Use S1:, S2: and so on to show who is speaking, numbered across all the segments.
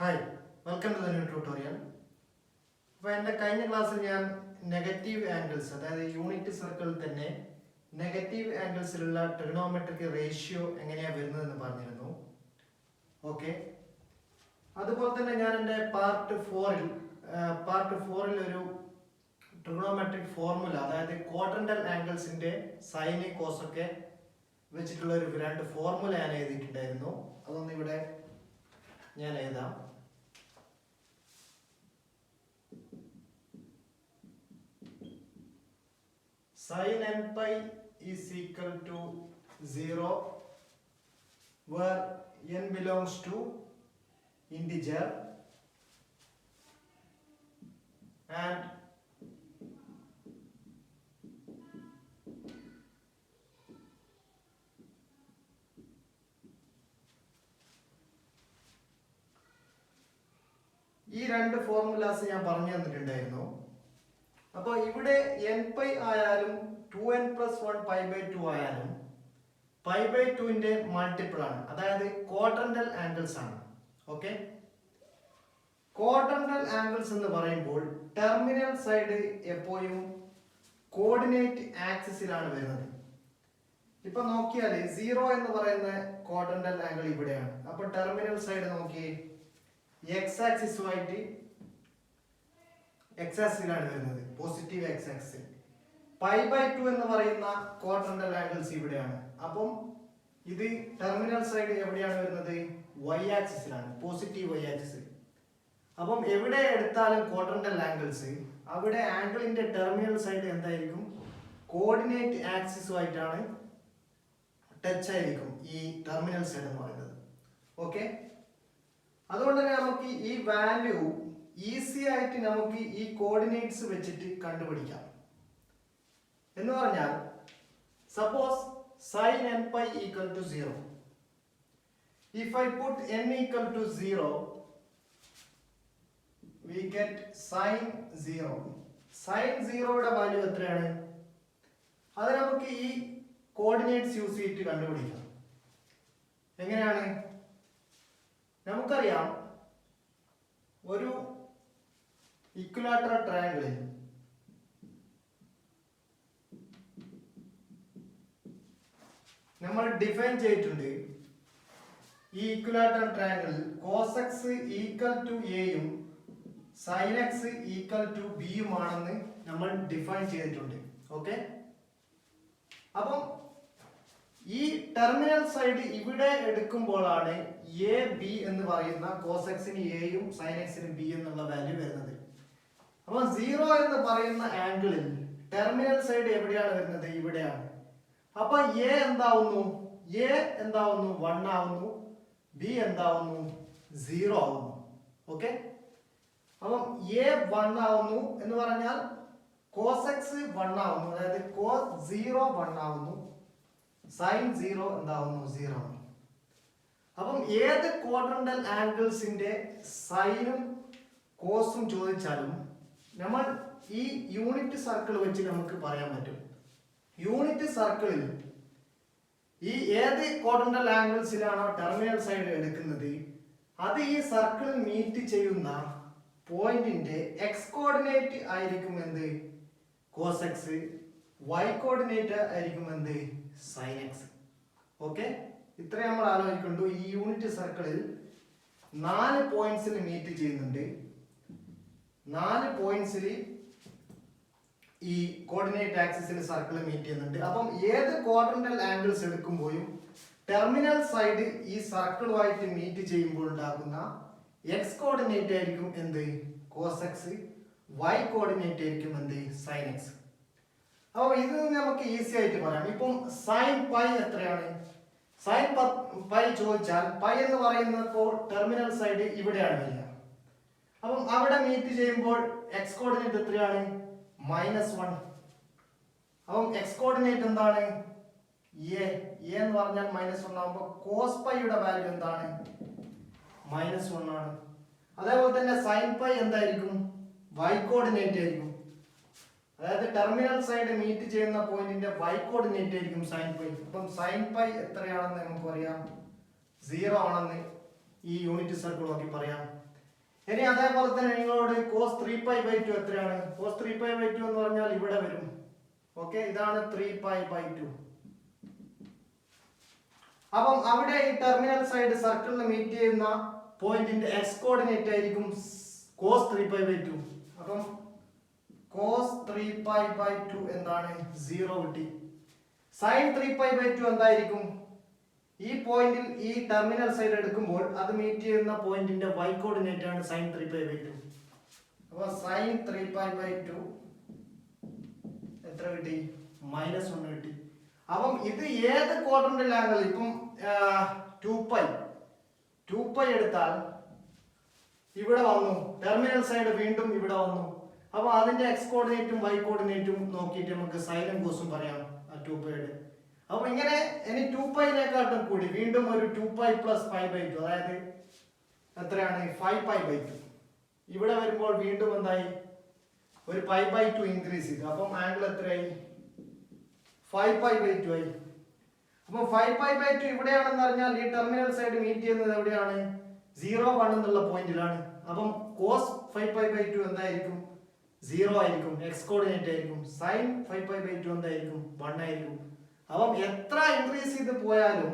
S1: Hi, welcome to the new tutorial. അപ്പോൾ എൻ്റെ കഴിഞ്ഞ ക്ലാസ്സിൽ ഞാൻ നെഗറ്റീവ് ആംഗിൾസ്, അതായത് യൂണിറ്റ് സർക്കിളിൽ തന്നെ നെഗറ്റീവ് ആംഗിൾസിലുള്ള ട്രിഗണോമെട്രിക് റേഷ്യോ എങ്ങനെയാണ് വരുന്നതെന്ന് പറഞ്ഞിരുന്നു. ഓക്കെ, അതുപോലെ തന്നെ ഞാൻ എൻ്റെ പാർട്ട് ഫോറിൽ ഒരു ട്രിഗണോമെട്രിക് ഫോർമുല, അതായത് ക്വാഡ്രന്റൽ ആംഗിൾസിൻ്റെ സൈന് കോസൊക്കെ വെച്ചിട്ടുള്ള ഒരു രണ്ട് ഫോർമുല ഞാൻ എഴുതിയിട്ടുണ്ടായിരുന്നു. അതൊന്ന് ഇവിടെ ഞാൻ എഴുതാം. Sin n pi is equal to 0 where n belongs to integer and ഈ രണ്ട് ഫോർമുലാസ് ഞാൻ പറഞ്ഞു തന്നിട്ടുണ്ടായിരുന്നു. അപ്പോൾ ഇവിടെ n പൈ ആയാലും 2n + 1 π/2 ആയാലും π/2ന്റെ മൾട്ടിപ്പിൾ ആണ്, അതായത് ക്വാഡ്രന്റൽ ആംഗിൾസ് ആണ്. ഓക്കെ, ക്വാഡ്രന്റൽ ആംഗിൾസ് എന്ന് പറയുമ്പോൾ ടെർമിനൽ സൈഡ് എപ്പോഴും കോർഡിനേറ്റ് ആക്സിസിലാണ് വരുന്നത്. ഇപ്പൊ നോക്കിയാൽ 0 എന്ന് പറയുന്ന ക്വാഡ്രന്റൽ ആംഗിൾ ഇവിടെയാണ്. അപ്പൊ ടെർമിനൽ സൈഡ് നോക്കി എക്സ് ആക്സിസുമായിട്ട് എക്സ് ആക്സിസിലാണ് വരുന്നത്, പോസിറ്റീവ് എക്സ് ആക്സിസ്. π/2 എന്ന് പറയുന്ന ക്വാഡ്രന്റൽ ആംഗിൾസ് ഇവിടെയാണ്. അപ്പം ഇത് ടെർമിനൽ സൈഡ് എവിടെയാണ് വരുന്നത്? വൈ ആക്സിസിലാണ്, പോസിറ്റീവ് വൈ ആക്സിസ്. അപ്പം എവിടെ എടുത്താലും ക്വാഡ്രന്റൽ ആംഗിൾസ്, അവിടെ ആംഗിളിന്റെ ടെർമിനൽ സൈഡ് എന്തായിരിക്കും? കോർഡിനേറ്റ് ആക്സിസുമായിട്ടാണ് ടച്ച് ആയിരിക്കും ഈ ടെർമിനൽ സൈഡ് എന്ന് പറയുന്നത്. ഓക്കെ, അതുകൊണ്ട് തന്നെ നമുക്ക് ഈ വാല്യൂ ഈസി ആയിട്ട് നമുക്ക് ഈ കോർഡിനേറ്റ്സ് വെച്ചിട്ട് കണ്ടുപിടിക്കാം. എന്ന് പറഞ്ഞാൽ suppose sin n pi equal to 0. If I put n equal to 0, we get sin 0. sin 0യുടെ value എത്രയാണ്? അത് നമുക്ക് ഈ കോർഡിനേറ്റ്സ് യൂസ് ചെയ്തിട്ട് കണ്ടുപിടിക്കാം. എങ്ങനെയാണ്? നമുക്കറിയാം, ഒരു ഇക്വിലാറ്ററൽ ട്രയാങ്കിളിൽ നമ്മൾ ഡിഫൈൻ ചെയ്തിട്ടുണ്ട്. ഈ ഇക്വിലാറ്ററൽ ട്രയാങ്കിളിൽ cos x ഈക്വൽ ടു എയും sin x ഈക്വൽ ടു ബിയും ആണെന്ന് നമ്മൾ ഡിഫൈൻ ചെയ്തിട്ടുണ്ട്. ഓക്കെ, അപ്പം ഈ ടെർമിനൽ സൈഡ് ഇവിടെ എടുക്കുമ്പോഴാണ് എ ബി എന്ന് പറയുന്ന cos x ന് എയും sin x ന് ബി എന്നുള്ള വാല്യൂ വരുന്നത്. അപ്പോൾ 0 എന്ന് പറയുന്ന ആംഗിളിൽ ടെർമിനൽ സൈഡ് എവിടെയാണ് വരുന്നത്? ഇവിടെയാണ്. അപ്പൊ എ എന്താവുന്നു? എ എന്താവുന്നു? 1 ആവുന്നു. ബി എന്താവുന്നു? 0 ആവുന്നു. ഓക്കെ, അപ്പം എ 1 ആവുന്നു എന്ന് പറഞ്ഞാൽ cos x 1 ആവുന്നു, അതായത് cos 0 1 ആവുന്നു, sin 0 എന്താവുന്നു? 0 ആവുന്നു. അപ്പം ഏത് ക്വാഡ്രന്റൽ ആംഗിൾസിന്റെ സൈനും കോസും ചോദിച്ചാലും നമ്മൾ ഈ യൂണിറ്റ് സർക്കിൾ വെച്ച് നമുക്ക് പറയാൻ പറ്റും. യൂണിറ്റ് സർക്കിളിൽ ഈ ഏത് ക്വാഡ്രന്റൽ ആംഗിൾസിലാണോ ടെർമിനൽ സൈഡ് എടുക്കുന്നത്, അത് ഈ സർക്കിളിൽ മീറ്റ് ചെയ്യുന്ന പോയിന്റിന്റെ എക്സ് കോർഡിനേറ്റ് ആയിരിക്കും എന്ത്? cos x. y കോർഡിനേറ്റ് ആയിരിക്കും എന്ത്? sin x. ഓക്കെ, ഇത്രയും നമ്മൾ ആലോചിക്കുന്നുണ്ട്. ഈ യൂണിറ്റ് സർക്കിളിൽ 4 പോയിന്റ്സിൽ മീറ്റ് ചെയ്യുന്നുണ്ട്. 4 പോയിന്റ്സിൽ ഈ കോർഡിനേറ്റ് ആക്സിസിൽ സർക്കിൾ മീറ്റ് ചെയ്യുന്നുണ്ട്. അപ്പം ഏത് ക്വാഡ്രന്റൽ ആംഗിൾസ് എടുക്കുമ്പോഴും ടെർമിനൽ സൈഡ് ഈ സർക്കിളുമായിട്ട് മീറ്റ് ചെയ്യുമ്പോൾ ഉണ്ടാക്കുന്ന എക്സ് കോർഡിനേറ്റ് ആയിരിക്കും എന്ത്? cos x. y കോർഡിനേറ്റ് ആയിരിക്കും എന്ത്? sin x. അപ്പോൾ ഇത് നമുക്ക് ഈസി ആയിട്ട് പറയാം. ഇപ്പം sin പൈ എത്രയാണ്? sin പൈ ചോദിച്ചാൽ പൈ എന്ന് പറയുന്നപ്പോൾ ടെർമിനൽ സൈഡ് ഇവിടെയാണ് വരിക. അപ്പം അവിടെ മീറ്റ് ചെയ്യുമ്പോൾ എക്സ് കോർഡിനേറ്റ് എത്രയാണ്? -1. അപ്പം എക്സ് കോർഡിനേറ്റ് എന്താണ്? എ എന്ന് പറഞ്ഞാൽ -1 ആകുമ്പോൾ cos പൈയുടെ വാല്യൂ എന്താണ്? -1 ആണ്. അതേപോലെ തന്നെ sin പൈ എന്തായിരിക്കും? y കോർഡിനേറ്റ് ആയിരിക്കും. അതായത് ടെർമിനൽ സൈഡ് മീറ്റ് ചെയ്യുന്ന പോയിന്റിന്റെ y കോർഡിനേറ്റ് ആയിരിക്കും sin പൈ. അപ്പം sin പൈ എത്രയാണെന്ന് നമുക്ക് പറയാം? 0 ആണെന്ന് ഈ യൂണിറ്റ് സർക്കിൾ നോക്കി പറയാം. ഇനി അതേപോലെ തന്നെ നിങ്ങളോട് cos 3π/2 എത്രയാണ്? cos 3π/2 എന്ന് പറഞ്ഞാൽ ഇവിടെ വരും. ഓക്കെ, ഇതാണ് 3π/2. അപ്പം അവിടെ ഈ ടെർമിനൽ സൈഡ് സർക്കിളിന് മീറ്റ് ചെയ്യുന്ന പോയിന്റിന്റെ എക്സ് കോർഡിനേറ്റ് ആയിരിക്കും cos 3π/2. അപ്പം cos 3π/2 എന്താണ്? 0 കിട്ടി. sin 3π/2 എന്തായിരിക്കും? ഈ പോയിന്റിൽ ഈ ടെർമിനൽ സൈഡ് എടുക്കുമ്പോൾ അത് മീറ്റ് ചെയ്യുന്ന പോയിന്റിന്റെ y കോർഡിനേറ്റ് ആണ് sin 3π/2. അപ്പോൾ sin 3π/2 എത്ര കിട്ടി? -1 കിട്ടി. അപ്പം ഇത് ഏത് ക്വാഡ്രന്റൽ ആംഗിൾ? ഇപ്പം 2π എടുത്താൽ ഇവിടെ വന്നു, ടെർമിനൽ സൈഡ് വീണ്ടും ഇവിടെ വന്നു. അപ്പൊ അതിന്റെ എക്സ് കോർഡിനേറ്റും y കോർഡിനേറ്റും നോക്കിയിട്ട് നമുക്ക് സൈനും കോസും പറയാം 2πയുടെ. അപ്പൊ ഇങ്ങനെ ഇനി 2πയിലേക്കാട്ടും കൂടി വീണ്ടും ഒരു 2π + π/2, അതായത് എത്രയാണ്? 5π/2. ഇവിടെ വരുമ്പോൾ വീണ്ടും എന്തായി? ഒരു π/2 ഇൻക്രീസ് ചെയ്തു. അപ്പം ആംഗിൾ എത്രയായി? 5π/2 ആയി. അപ്പൊ 5π/2 ഇവിടെയാണെന്ന് പറഞ്ഞാൽ ഈ ടെർമിനൽ സൈഡ് മീറ്റ് ചെയ്യുന്നത് എവിടെയാണ്? 0, 1 എന്നുള്ള പോയിന്റിലാണ്. അപ്പം cos 5π/2 എന്തായിരിക്കും? 0 ആയിരിക്കും, എക്സ് കോർഡിനേറ്റ് ആയിരിക്കും. sin 5π/2 എന്തായിരിക്കും? 1 ആയിരിക്കും. അപ്പം എത്ര ഇൻക്രീസ് ചെയ്ത് പോയാലും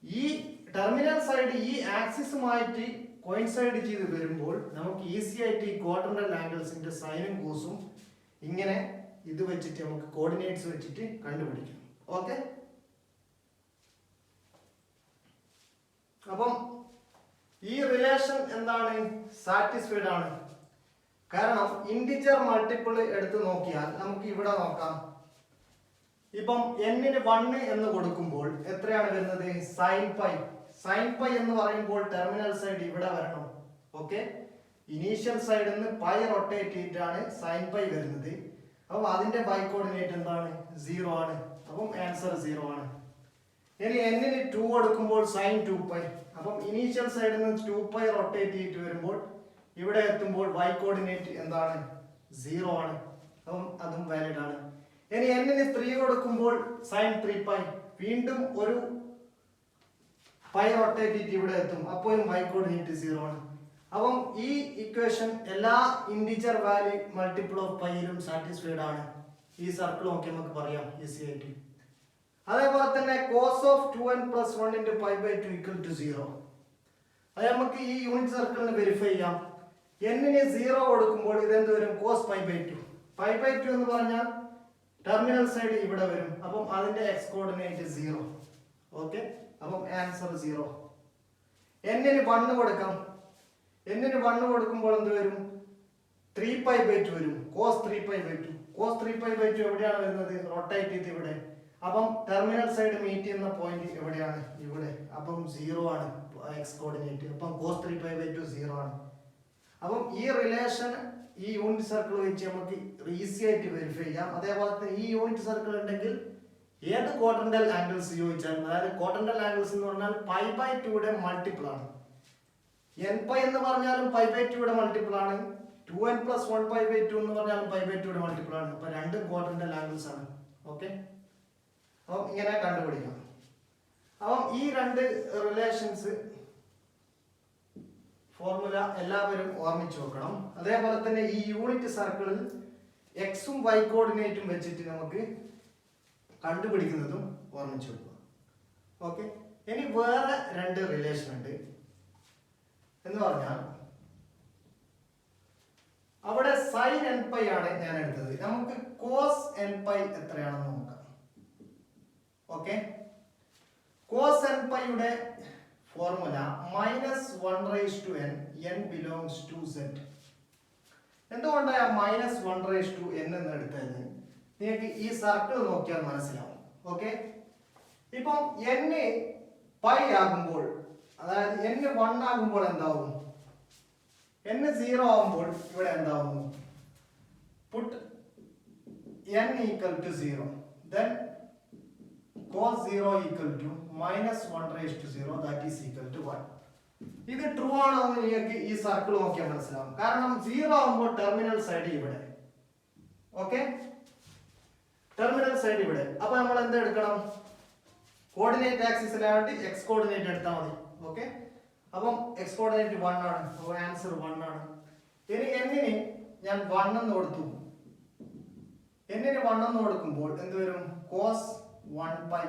S1: ഈ ടെർമിനൽ സൈഡ് ഈ ആക്സിസുമായിട്ട് കോയിൻസൈഡ് ചെയ്ത് വരുമ്പോൾ നമുക്ക് ഈസി ആയിട്ട് ഈ ക്വാഡ്രന്റൽ ആംഗിൾസിന്റെ സൈനും കോസും ഇങ്ങനെ ഇത് വെച്ചിട്ട് നമുക്ക് കോർഡിനേറ്റ്സ് വെച്ചിട്ട് കണ്ടുപിടിക്കാം. ഓക്കെ, അപ്പം ഈ റിലേഷൻ എന്താണ്? സാറ്റിസ്ഫൈഡ് ആണ്. കാരണം ഇൻഡിജർ മൾട്ടിപ്പിൾ എടുത്ത് നോക്കിയാൽ നമുക്ക് ഇവിടെ നോക്കാം. ഇപ്പം n-ന് 1 എന്ന് കൊടുക്കുമ്പോൾ എത്രയാണ് വരുന്നത്? sin π എന്ന് പറയുമ്പോൾ ടെർമിനൽ സൈഡ് ഇവിടെ വരണം. ഓക്കെ, ഇനീഷ്യൽ സൈഡിൽ നിന്ന് π റൊട്ടേറ്റ് ചെയ്തിട്ടാണ് sin π വരുന്നത്. അപ്പൊ അതിന്റെ y കോർഡിനേറ്റ് എന്താണ്? 0 ആണ്. അപ്പം ആൻസർ 0 ആണ്. ഇനി n-ന് 2 കൊടുക്കുമ്പോൾ sin 2π. അപ്പം ഇനീഷ്യൽ സൈഡിൽ നിന്ന് 2π റൊട്ടേറ്റ് ചെയ്തിട്ട് വരുമ്പോൾ ഇവിടെ എത്തുമ്പോൾ y കോർഡിനേറ്റ് എന്താണ്? 0 ആണ്. അപ്പം അതും വാലിഡ് ആണ്. ഇനി n-ന് 3 കൊടുക്കുമ്പോൾ sin 3π, വീണ്ടും ഒരു π റൊട്ടേറ്റ് ചെയ്തിട്ട് ഇവിടെ എത്തും. അപ്പോഴും y കോർഡിനേറ്റ് 0 ആണ്. അപ്പം ഈ ഇക്വേഷൻ എല്ലാ ഇൻഡിജർ വാല്യൂ മൾട്ടിപ്പിൾ ഓഫ് പൈയിലും സാറ്റിസ്ഫൈഡ് ആണ്. ഈ സർക്കിൾ നോക്കി നമുക്ക് പറയാം ഈസി ആയിട്ട്. അതേപോലെ തന്നെ cos of 2n + 1 × π/2 = 0. അത് നമുക്ക് ഈ യൂണിറ്റ് സർക്കിളിന് വെരിഫൈ ചെയ്യാം. n-ന് 0 കൊടുക്കുമ്പോൾ ഇതെന്ത് വരും? cos π/2. π/2 എന്ന് പറഞ്ഞാൽ ടെർമിനൽ സൈഡ് ഇവിടെ വരും. അപ്പം അതിന്റെ എക്സ് കോർഡിനേറ്റ് 0. ഓക്കെ, അപ്പം ആൻസർ 0. n-ന് 1 കൊടുക്കാം. n-ന് 1 കൊടുക്കുമ്പോൾ എന്ത് വരും? 3π/2 വരും. cos 3π/2. cos 3π/2 എവിടെയാണ് വരുന്നത്? റൊട്ടേറ്റ് ചെയ്ത് ഇവിടെ. അപ്പം ടെർമിനൽ സൈഡ് മീറ്റ് ചെയ്യുന്ന പോയിന്റ് എവിടെയാണ്? ഇവിടെ. അപ്പം 0 ആണ് എക്സ് കോർഡിനേറ്റ്. അപ്പം cos 3π/2 0 ആണ്. അപ്പം ഈ റിലേഷൻ ഈ യൂണിറ്റ് സർക്കിൾ വെച്ച് നമുക്ക് ഈസി ആയിട്ട് വെരിഫൈ ചെയ്യാം. അതേപോലെ തന്നെ ഈ യൂണിറ്റ് സർക്കിൾ ഉണ്ടെങ്കിൽ ഏത് ക്വാഡ്രന്റൽ ആംഗിൾസ് ചോദിച്ചാലും, അതായത് ക്വാഡ്രന്റൽ ആംഗിൾസ് എന്ന് പറഞ്ഞാൽ π/2യുടെ മൾട്ടിപ്പിൾ ആണ്. nπ എന്ന് പറഞ്ഞാലും π/2യുടെ മൾട്ടിപ്പിൾ ആണ്. 2n + 1π/2 എന്ന് പറഞ്ഞാലും π/2യുടെ മൾട്ടിപ്പിൾ ആണ്. അപ്പൊ രണ്ടും ക്വാഡ്രന്റൽ ആംഗിൾസ് ആണ്. ഓക്കെ, അപ്പം ഇങ്ങനെ കണ്ടുപിടിക്കാം. അപ്പം ഈ രണ്ട് റിലേഷൻസ് ഫോർമുല എല്ലാവരും ഓർമ്മിച്ചു വെക്കണം. അതേപോലെ തന്നെ ഈ യൂണിറ്റ് സർക്കിളിൽ എക്സും y കോർഡിനേറ്റും വെച്ചിട്ട് നമുക്ക് കണ്ടുപിടിക്കുന്നതും ഓർമ്മിച്ചു വെക്കുക. ഓക്കെ, ഇനി വേറെ രണ്ട് റിലേഷൻ ഉണ്ട്. എന്ന് പറഞ്ഞാൽ അവിടെ sin nπ ആണ് ഞാൻ എടുത്തത്. നമുക്ക് cos nπ എത്രയാണെന്ന് നോക്കാം. ഓക്കെ, cos nπയുടെ formula -1/n, n belongs to z. എന്തുകൊണ്ടാണ് -1/n എന്ന് എടുത്തത്? നിങ്ങൾക്ക് ഈ സർക്കിൾ നോക്കിയാൽ മനസ്സിലാവും. ഓക്കെ, ഇപ്പം n π ആകുമ്പോൾ, അതായത് n 1 ആകുമ്പോൾ എന്താവും? n 0 ആകുമ്പോൾ ഇവിടെ എന്താവുന്നു? put n = 0, then cos 0 = -1/0, that is equal to 1. ഇത് ട്രൂ ആണോ എന്ന് നിങ്ങൾക്ക് ഈ സർക്കിൾ നോക്കിയാൽ മനസ്സിലാവും. കാരണം 0 ആകുമ്പോൾ ടെർമിനൽ സൈഡ് ഇവിടെ. ഓക്കെ, ടെർമിനൽ സൈഡ് ഇവിടെ. അപ്പൊ നമ്മൾ എന്ത് എടുക്കണം? കോർഡിനേറ്റ് ആക്സിസിലായിട്ട് എക്സ് കോർഡിനേറ്റ് എടുത്താൽ മതി. ഓക്കെ, അപ്പം എക്സ് കോർഡിനേറ്റ് 1 ആണ്. അപ്പോൾ ആൻസർ 1 ആണ്. ഇനി എന്നിന് ഞാൻ 1 എന്ന് കൊടുത്തു. എന്നിന് 1 എന്ന് കൊടുക്കുമ്പോൾ എന്ത് വരും? cos 1 pi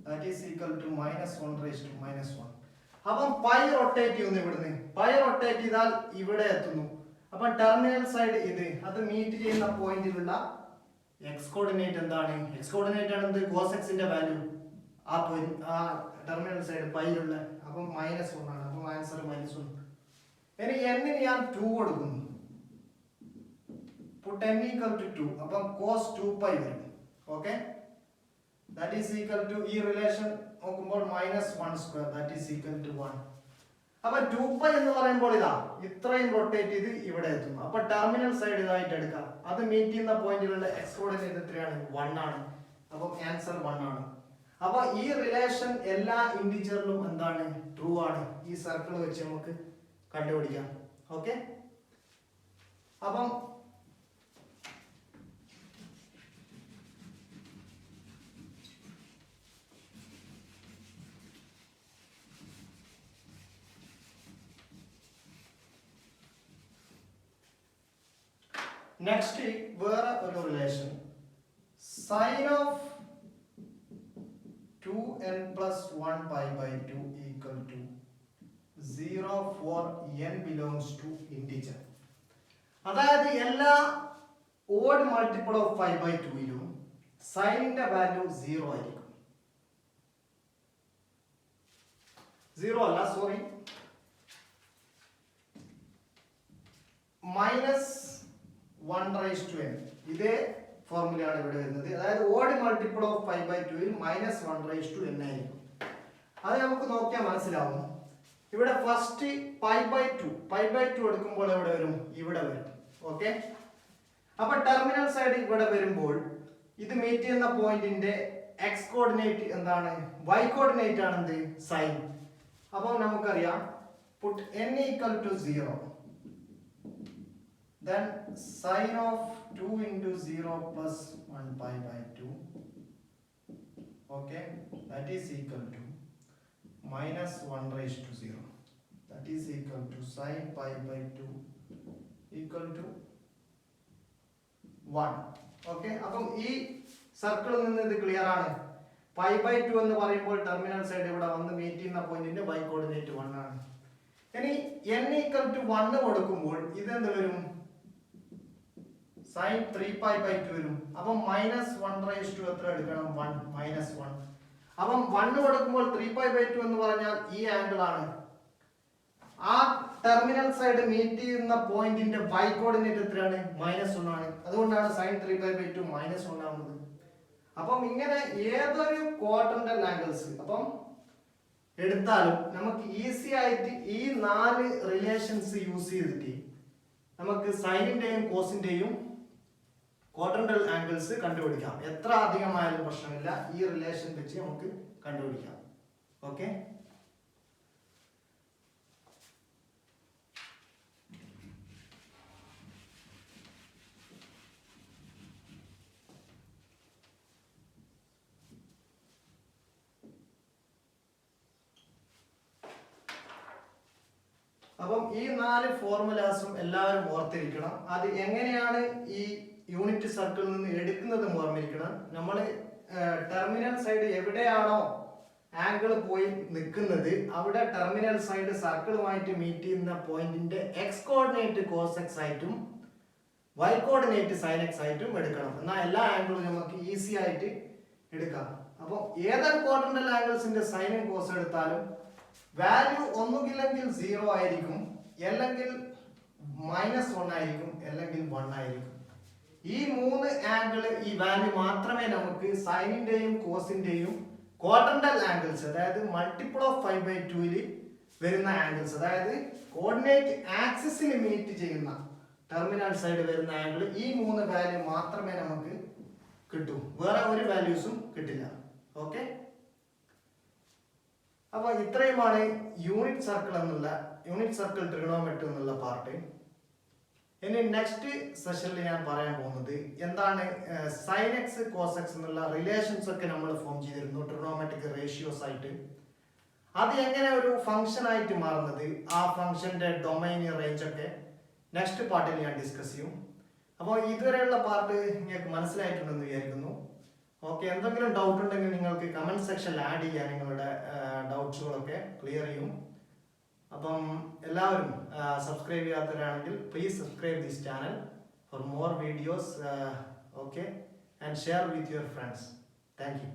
S1: that is equal to -1 raised to -1. അപ്പം പൈ റൊട്ടേറ്റ് ചെയ്യുന്നു. ഇവിടുന്ന് പൈ റൊട്ടേറ്റ് ചെയ്താൽ ഇവിടെ എത്തുന്നു. അപ്പൊ ടെർമിനൽ സൈഡ് ഇത് അത് മീറ്റ് ചെയ്യുന്ന പോയിന്റിലുള്ള എക്സ് കോർഡിനേറ്റ് എന്താണ്? എക്സ് കോർഡിനേറ്റ് ആണ് എന്ത്? cos x ന്റെ വാല്യൂ ആ പോയിന്റ് ആ ടെർമിനൽ സൈഡ് പൈയിലുള്ള. അപ്പം -1 ആണ്. അപ്പം ആൻസർ -1. ഇനി എന്നിന് ഞാൻ 2 കൊടുക്കുന്നു. put n equal to 2. അപ്പം cos 2 pi വരും. Okay, that is equal to ഈ റിലേഷൻ നോക്കുമ്പോൾ -1 square that is equal to 1. അപ്പൊ 2 pi എന്ന് പറയുമ്പോൾ ഇതാ ഇത്രയും റൊട്ടേറ്റ് ചെയ്ത് ഇവിടെ എത്തുന്നു. അപ്പൊ ടെർമിനൽ സൈഡ് ഇതായിട്ട് എടുക്കാം. അത് മീറ്റ് ചെയ്യുന്ന പോയിന്റിലുള്ള എക്സ് കോർഡിനേറ്റ് എത്രയാണ്? 1 ആണ്. അപ്പൊ ആൻസർ 1 ആണ്. അപ്പൊ ഈ റിലേഷൻ എല്ലാ ഇന്റിജറിലും എന്താണ്? ട്രൂ ആണ്. ഈ സർക്കിൾ വെച്ച് നമുക്ക് കണ്ടുപിടിക്കാം. ഓക്കെ, അപ്പം നെക്സ്റ്റ് വേറെ ഒരു relation sine of 2n plus 1 pi by 2 equal to 0 for n belongs to integer. അതായത് എല്ലാ ഓഡ് മൾട്ടിപ്പിൾ ഓഫ് 5/2 യിലും സൈനിന്റെ വാല്യൂ 0 ആയിരിക്കും. 0 അല്ല, സോറി, -1 raised to n. ഇതേ ഫോർമുലയാണ് ഇവിടെ വരുന്നത്. അതായത് ഓഡ് മൾട്ടിപ്പിൾ ഓഫ് 5/2 ൽ -1 raised to n ആയിരിക്കും. അത് നമുക്ക് നോക്കിയാൽ മനസ്സിലാവും. ഇവിടെ ഫസ്റ്റ് π/2 എടുക്കുമ്പോൾ എവിടെ വരും? ഇവിടെ വരും. ഓക്കെ, അപ്പൊ ടെർമിനൽ സൈഡ് ഇവിടെ വരുമ്പോൾ ഇത് മീറ്റ് ചെയ്യുന്ന പോയിന്റിന്റെ എക്സ് കോർഡിനേറ്റ് എന്താണ്? y കോർഡിനേറ്റ് ആണ് എന്ത്? സൈൻ. അപ്പോൾ നമുക്കറിയാം put n equal to 0. Then sin of 2 into 0 plus 1 pi by 2. Okay, that is equal to -1 raised to 0. That is equal to sin pi by 2 equal to 1. Okay, അപ്പം ഈ സർക്കിളിൽ നിന്ന് ഇത് clear ആണ്. π/2 എന്ന് പറയുമ്പോൾ ടെർമിനൽ സൈഡ് ഇവിടെ വന്ന് മീറ്റ് ചെയ്യുന്ന പോയിന്റിന്റെ y കോർഡിനേറ്റ് 1 ആണ്. ഇനി n equal to 1 കൊടുക്കുമ്പോൾ ഇത് എന്ത് വരും? sin 3π/2 വരും. അപ്പം -1 raised to എത്ര എടുക്കണം? 1 -1. അപ്പം 1 കൊടുക്കുമ്പോൾ 3π/2 എന്ന് പറഞ്ഞാൽ ഈ ആംഗിൾ ആണ്. ആ ടെർമിനൽ സൈഡ് മീറ്റ് ചെയ്യുന്ന പോയിന്റിന്റെ y കോർഡിനേറ്റ് എത്രയാണ്? -1 ആണ്. അതുകൊണ്ടാണ് sin 3π/2 -1 ആവുന്നത്. അപ്പം ഇങ്ങനെ ഏതൊരു ക്വാഡ്രന്റൽ ആംഗിൾസ് അപ്പം എടുത്താലും നമുക്ക് ഈസി ആയിട്ട് ഈ 4 റിലേഷൻസ് യൂസ് ചെയ്തിട്ട് നമുക്ക് സൈനിന്റെയും കോസിന്റെയും ക്വാഡ്രന്റൽ ആംഗിൾസ് കണ്ടുപിടിക്കാം. എത്ര അധികമായാലും പ്രശ്നമില്ല, ഈ റിലേഷൻ വെച്ച് നമുക്ക് കണ്ടുപിടിക്കാം. ഓക്കെ, അപ്പം ഈ 4 ഫോർമുലാസും എല്ലാവരും ഓർത്തിരിക്കണം. അത് എങ്ങനെയാണ് ഈ യൂണിറ്റ് സർക്കിളിൽ നിന്ന് എടുക്കുന്നത് ഓർമ്മിരിക്കണം. നമ്മൾ ടെർമിനൽ സൈഡ് എവിടെയാണോ ആംഗിൾ പോയി നിൽക്കുന്നത് അവിടെ ടെർമിനൽ സൈഡ് സർക്കിളുമായിട്ട് മീറ്റ് ചെയ്യുന്ന പോയിന്റിന്റെ എക്സ് കോർഡിനേറ്റ് cos x ആയിട്ടും y കോർഡിനേറ്റ് sin x ആയിട്ടും എടുക്കണം. എന്നാൽ എല്ലാ ആംഗിളും നമുക്ക് ഈസി ആയിട്ട് എടുക്കാം. അപ്പോൾ ഏതൊരു ക്വാഡ്രന്റൽ ആംഗിൾസിന്റെ സൈനും കോസ് എടുത്താലും വാല്യൂ ഒന്നുകില്ലെങ്കിൽ 0 ആയിരിക്കും, അല്ലെങ്കിൽ -1 ആയിരിക്കും, അല്ലെങ്കിൽ 1 ആയിരിക്കും. ഈ 3 ആംഗിൾ ഈ വാല്യൂ മാത്രമേ നമുക്ക് സൈനിന്റെയും കോസിന്റെയും ക്വാഡ്രന്റൽ ആംഗിൾസ്, അതായത് മൾട്ടിപ്പിൾ ഓഫ് 5/2 ൽ വരുന്ന ആംഗിൾസ്, അതായത് കോർഡിനേറ്റ് ആക്സിസിൽ മീറ്റ് ചെയ്യുന്ന ടെർമിനൽ സൈഡ് വരുന്ന ആംഗിൾ, ഈ 3 വാല്യൂ മാത്രമേ നമുക്ക് കിട്ടൂ. വേറെ ഒരു വാല്യൂസും കിട്ടില്ല. ഓക്കെ, അപ്പൊ ഇത്രയുമാണ് യൂണിറ്റ് സർക്കിൾ ട്രിഗണോമെട്രി എന്നുള്ള പാർട്ട്. ഇനി നെക്സ്റ്റ് സെഷനിൽ ഞാൻ പറയാൻ പോകുന്നത് എന്താണ് sin x cos x എന്നുള്ള റിലേഷൻസ് ഒക്കെ നമ്മൾ ഫോം ചെയ്തിരുന്നു ട്രിഗണോമെട്രിക് റേഷ്യോസ് ആയിട്ട്. അത് എങ്ങനെ ഒരു ഫംഗ്ഷൻ ആയിട്ട് മാറുന്നത്, ആ ഫംഗ്ഷന്റെ ഡൊമൈൻ റേഞ്ച് ഒക്കെ നെക്സ്റ്റ് പാർട്ടിൽ ഞാൻ ഡിസ്കസ് ചെയ്യും. അപ്പോൾ ഇതുവരെയുള്ള പാർട്ട് നിങ്ങൾക്ക് മനസ്സിലായിട്ടുണ്ടെന്ന് വിചാരിക്കുന്നു. ഓക്കെ, എന്തെങ്കിലും ഡൗട്ട് ഉണ്ടെങ്കിൽ നിങ്ങൾക്ക് കമന്റ് സെക്ഷനിൽ ആഡ് ചെയ്യാൻ, നിങ്ങളുടെ ഡൗട്ട്സുകളൊക്കെ ക്ലിയർ ചെയ്യും. അപ്പം എല്ലാവരും സബ്സ്ക്രൈബ് ചെയ്യാത്തവരാണെങ്കിൽ please subscribe this channel for more videos. Okay, and share with your friends. Thank U.